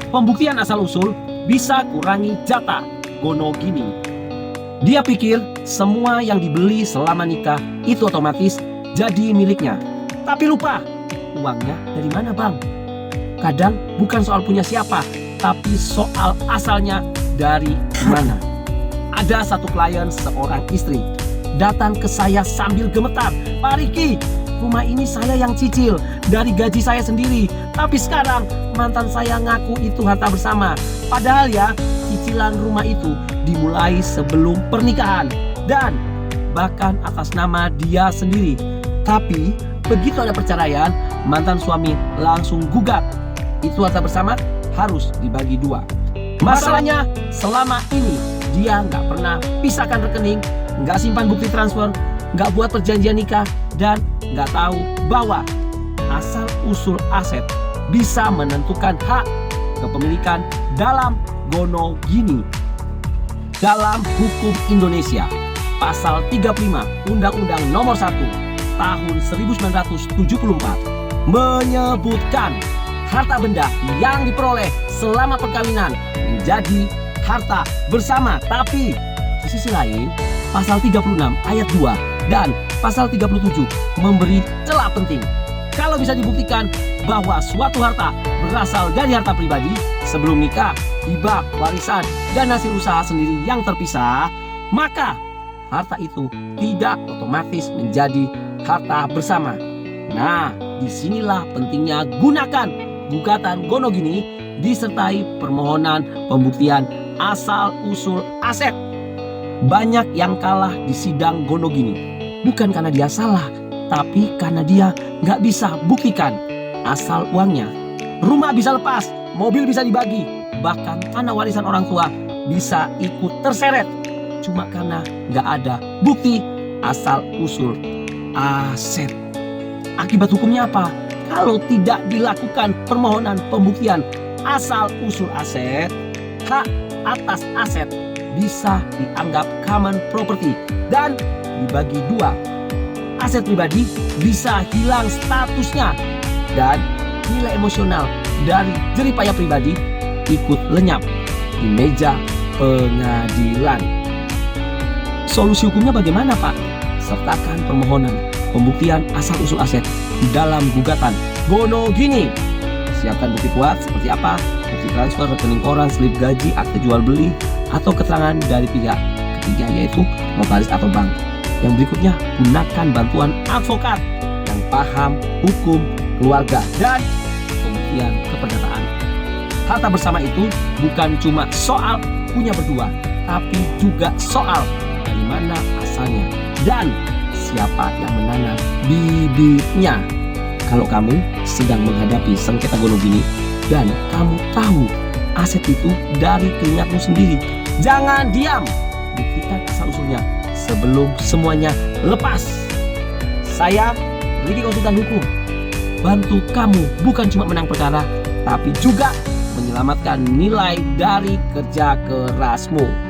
pembuktian asal-usul bisa kurangi jatah Gonogini. Dia pikir semua yang dibeli selama nikah itu otomatis jadi miliknya. Tapi lupa, uangnya dari mana bang? Kadang bukan soal punya siapa, tapi soal asalnya dari mana. Ada satu klien seorang istri datang ke saya sambil gemetar, "Pak Riki, rumah ini saya yang cicil dari gaji saya sendiri. Tapi sekarang mantan saya ngaku itu harta bersama. Padahal ya, cicilan rumah itu dimulai sebelum pernikahan dan bahkan atas nama dia sendiri. Tapi begitu ada perceraian, mantan suami langsung gugat. Itu harta bersama harus dibagi dua. Masalahnya selama ini dia nggak pernah pisahkan rekening, nggak simpan bukti transfer, nggak buat perjanjian nikah, dan nggak tahu bahwa asal-usul aset bisa menentukan hak kepemilikan dalam Gonogini. Dalam hukum Indonesia, pasal 35 Undang-Undang Nomor 1 Tahun 1974 menyebutkan harta benda yang diperoleh selama perkawinan menjadi harta bersama. Tapi di sisi lain, pasal 36 ayat 2 dan pasal 37 memberi celah penting. Kalau bisa dibuktikan bahwa suatu harta berasal dari harta pribadi sebelum nikah, hibah, warisan, dan hasil usaha sendiri yang terpisah, maka harta itu tidak otomatis menjadi harta bersama. Nah, disinilah pentingnya gunakan gugatan Gonogini disertai permohonan pembuktian asal-usul aset. Banyak yang kalah di sidang Gonogini bukan karena dia salah, tapi karena dia nggak bisa buktikan asal uangnya. Rumah bisa lepas, mobil bisa dibagi, bahkan tanah warisan orang tua bisa ikut terseret cuma karena nggak ada bukti asal usul aset. Akibat hukumnya apa? Kalau tidak dilakukan permohonan pembuktian asal usul aset, hak atas aset bisa dianggap common property dan dibagi dua. Aset pribadi bisa hilang statusnya dan nilai emosional dari jeripaya pribadi ikut lenyap di meja pengadilan. Solusi hukumnya bagaimana, Pak? Sertakan permohonan pembuktian asal-usul aset di dalam gugatan Gonogini. Siapkan bukti kuat seperti apa? Bukti transfer, rekening koran, slip gaji, akte jual beli, atau keterangan dari pihak ketiga yaitu notaris atau bank. Yang berikutnya, gunakan bantuan advokat yang paham hukum keluarga dan pembuktian keperdataan. Harta bersama itu bukan cuma soal punya berdua, tapi juga soal dari mana asalnya dan siapa yang menanam bibitnya. Kalau kamu sedang menghadapi sengketa Gonogini dan kamu tahu aset itu dari keringatmu sendiri, jangan diam, buktikan asal-usulnya sebelum semuanya lepas. Saya, Riki Konsultan Hukum, bantu kamu bukan cuma menang perkara, tapi juga menyelamatkan nilai dari kerja kerasmu.